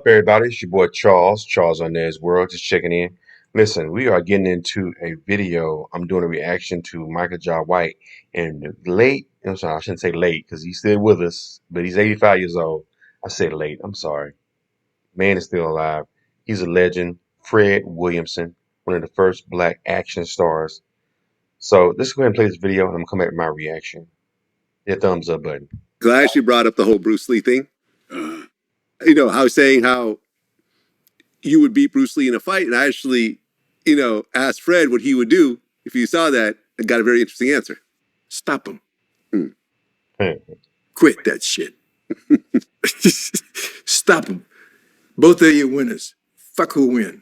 up, everybody? It's your boy Charles on Ned's World, just checking in. Listen, we are getting into a video. I'm doing a reaction to Michael Jai White, and late, I'm sorry, I shouldn't say late because he's still with us, but he's 85 years old. I said late, I'm sorry. Man is still alive. He's a legend. Fred Williamson, one of the first black action stars. So let's go ahead and play this video, and I'm gonna come back with my reaction. Hit the thumbs up button. Glad I actually brought up the whole Bruce Lee thing. I was saying how you would beat Bruce Lee in a fight, and I actually, asked Fred what he would do if he saw that, and got a very interesting answer. Stop him. Quit that shit. Stop him. Both of you winners. Fuck who win.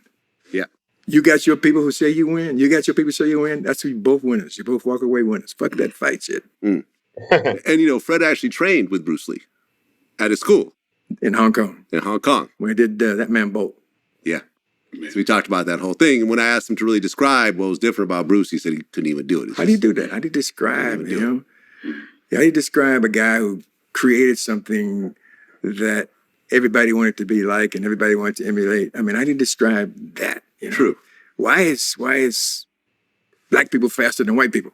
Yeah. You got your people who say you win. You got your people who say you win. That's who you both winners. You both walk away winners. Fuck that fight shit. And Fred actually trained with Bruce Lee at his school. In Hong Kong. In Hong Kong. When he did That Man Bolt. Yeah. So we talked about that whole thing. And when I asked him to really describe what was different about Bruce, he said he couldn't even do it. How do you do that? How do you describe, How do you describe a guy who created something that everybody wanted to be like and everybody wanted to emulate? I mean, how do you describe that? True. Why is black people faster than white people?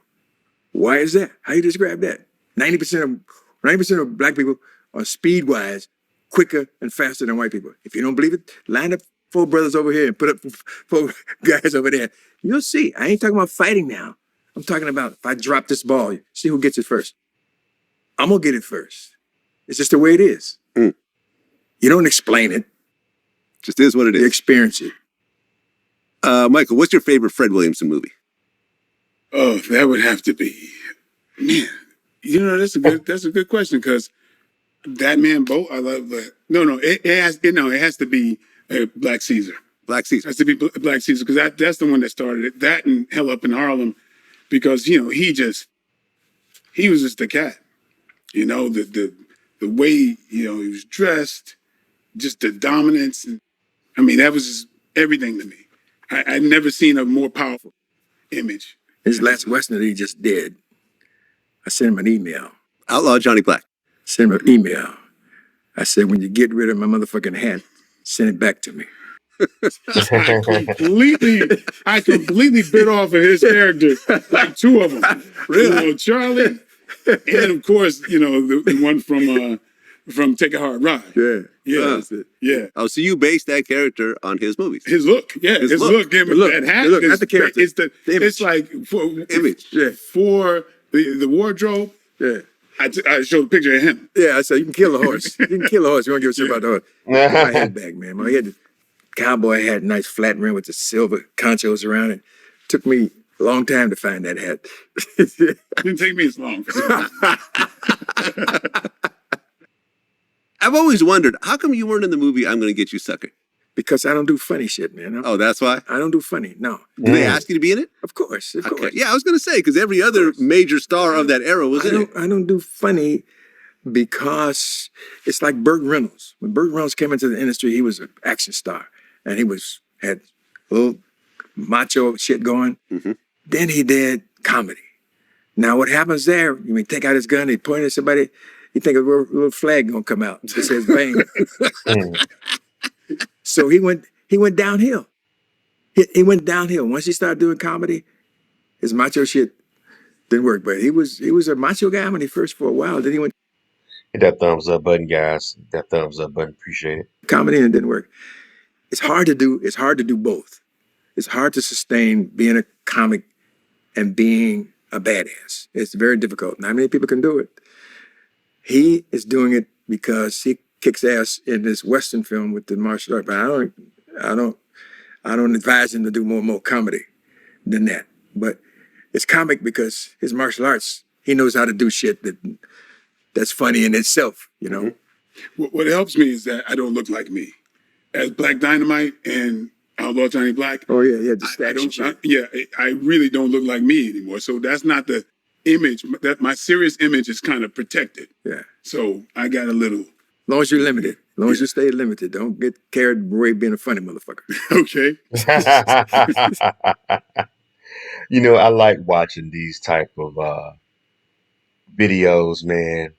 Why is that? How do you describe that? 90% of black people are speed-wise quicker and faster than white people. If you don't believe it, line up 4 brothers over here and put up 4 guys over there. You'll see. I ain't talking about fighting now. I'm talking about if I drop this ball, see who gets it first. I'm going to get it first. It's just the way it is. You don't explain it. Just is what it is. You experience it. Michael, what's your favorite Fred Williamson movie? Oh, that would have to be, man. That's a good question because That Man Bolt, I love. It has to be Black Caesar. Black Caesar. It has to be Black Caesar because that's the one that started it. That and Hell Up in Harlem, because he was just the cat. The way he was dressed, just the dominance. And, that was just everything to me. I'd never seen a more powerful image. His last Western that he just did, I sent him an email. Outlaw Johnny Black. Sent him an email. I said, when you get rid of my motherfucking hat, send it back to me. I completely bit off of his character, like 2 of them. Really? Charlie, and of course, the one from Take a Hard Ride. Yeah. Yeah. Oh, so you based that character on his movies? His look, yeah. His look. That hat. Look, not the character. It's like image. Yeah. For the wardrobe. Yeah. I showed a picture of him. Yeah, I said, you can kill a horse. You can kill a horse. You want to give a shit about the horse. My head back, man. My head, cowboy hat, nice flat rim with the silver conchos around it. Took me a long time to find that hat. Didn't take me as long. I've always wondered, how come you weren't in the movie I'm Gonna Get You Sucker? Because I don't do funny shit, man. Oh, that's why? I don't do funny, no. Did they ask you to be in it? Of course, of course. Yeah, I was going to say, because every other major star of that era was in it. I don't do funny because it's like Burt Reynolds. When Burt Reynolds came into the industry, he was an action star. And he had a little macho shit going. Then he did comedy. Now, what happens there, you take out his gun, he point at somebody, you think a little flag going to come out. It says bang. So he went downhill. He went downhill. Once he started doing comedy, his macho shit didn't work. But he was a macho guy when he first for a while. Then he went. Hit that thumbs up button, guys. Hit that thumbs up button. Appreciate it. Comedy and it didn't work. It's hard to do both. It's hard to sustain being a comic and being a badass. It's very difficult. Not many people can do it. He is doing it because he kicks ass in this Western film with the martial art. But I don't advise him to do more comedy than that. But it's comic because his martial arts, he knows how to do shit that's funny in itself, What helps me is that I don't look like me. As Black Dynamite and Outlaw Johnny Black. Oh yeah, just I really don't look like me anymore. So that's not the image. That my serious image is kind of protected. Yeah. So I got a little. As long as you're limited. As long as you stay limited. Don't get carried away being a funny motherfucker. Okay. I like watching these type of videos, man.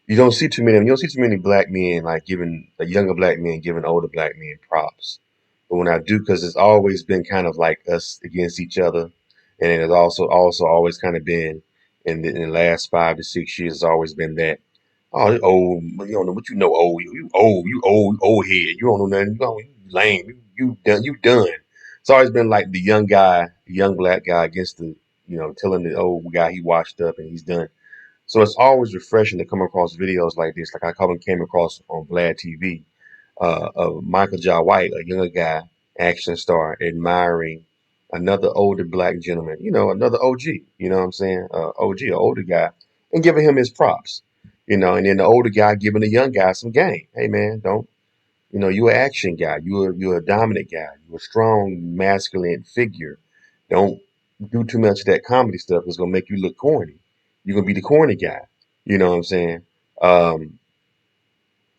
You don't see too many. You don't see too many black men like giving the younger black men giving older black men props. But when I do, because it's always been kind of like us against each other, and it has also always kind of been in the last 5 to 6 years. It's always been that. Oh, you old. You don't know what you know. Old. You old head. You don't know nothing. You lame. You done. You done. It's always been like the young guy, the young black guy against the telling the old guy he washed up and he's done. So it's always refreshing to come across videos like this. Like came across on Vladtv of Michael Jai White, a younger guy, action star, admiring another older black gentleman, another OG, you know what I'm saying? OG, an older guy, and giving him his props, and then the older guy giving the young guy some game. Hey man, don't, you're an action guy. You're a dominant guy. You're a strong, masculine figure. Don't do too much of that comedy stuff. It's gonna make you look corny. You're gonna be the corny guy. You know what I'm saying? Um,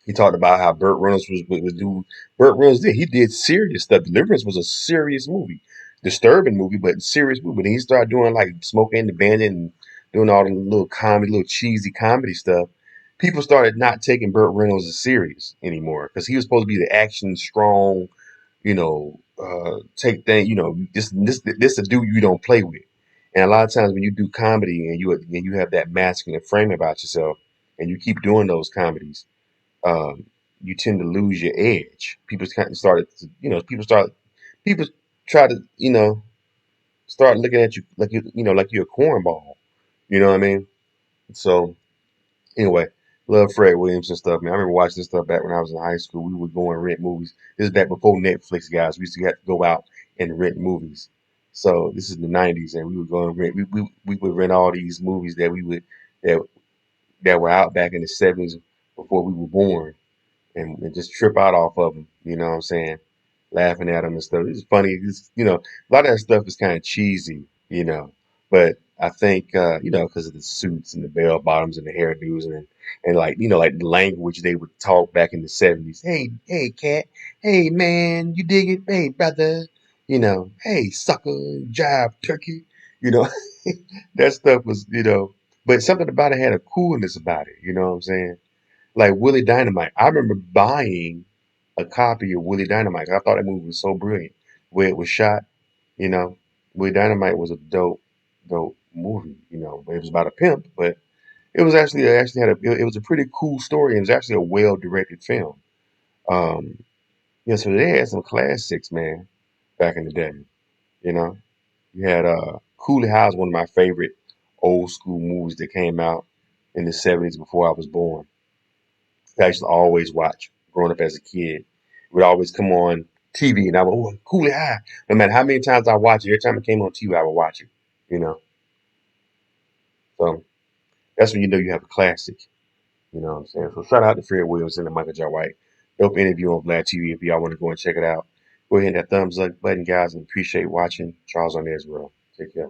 he talked about how Burt Reynolds was do. Burt Reynolds did. He did serious stuff. Deliverance was a serious movie, disturbing movie, but serious movie. Then he started doing like Smoking the Bandit and doing all the little comedy, little cheesy comedy stuff. People started not taking Burt Reynolds as serious anymore because he was supposed to be the action strong, take thing, this a dude you don't play with. And a lot of times when you do comedy and you have that masculine frame about yourself and you keep doing those comedies, um, you tend to lose your edge. People kind of started, to, people try to, start looking at you like like you're a cornball. You know what I mean? So anyway, love Fred Williamson stuff, man. I remember watching this stuff back when I was in high school. We would go and rent movies. This is back before Netflix, guys. We used to have to go out and rent movies. So this is the '90s, and we would go and rent. We would rent all these movies that that were out back in the '70s before we were born and just trip out off of them. You know what I'm saying? Laughing at them and stuff. It's funny. A lot of that stuff is kind of cheesy, but I think, because of the suits and the bell bottoms and the hairdos and like, like the language they would talk back in the '70s. Hey, cat. Hey, man, you dig it? Hey, brother. Hey, sucker, jive turkey. You know, that stuff was, but something about it had a coolness about it. You know what I'm saying? Like Willie Dynamite. I remember buying a copy of Willie Dynamite. I thought that movie was so brilliant. Where it was shot, you know. Willie Dynamite was a dope movie, It was about a pimp, but it actually had it was a pretty cool story. It was actually a well directed film. Um, yeah, so they had some classics, man, back in the day. You know, you had Coolie High is one of my favorite old school movies that came out in the '70s before I was born. I used to always watch growing up as a kid. It would always come on TV, and I would, oh, Coolie High. No matter how many times I watch it, every time it came on TV, I would watch it. You know, so that's when you know you have a classic. You know what I'm saying? So shout out to Fred Williamson and Michael J. White. Dope interview on Vlad TV. If y'all want to go and check it out, go ahead and hit that thumbs up button, guys, and appreciate watching. Charles on World. Take care.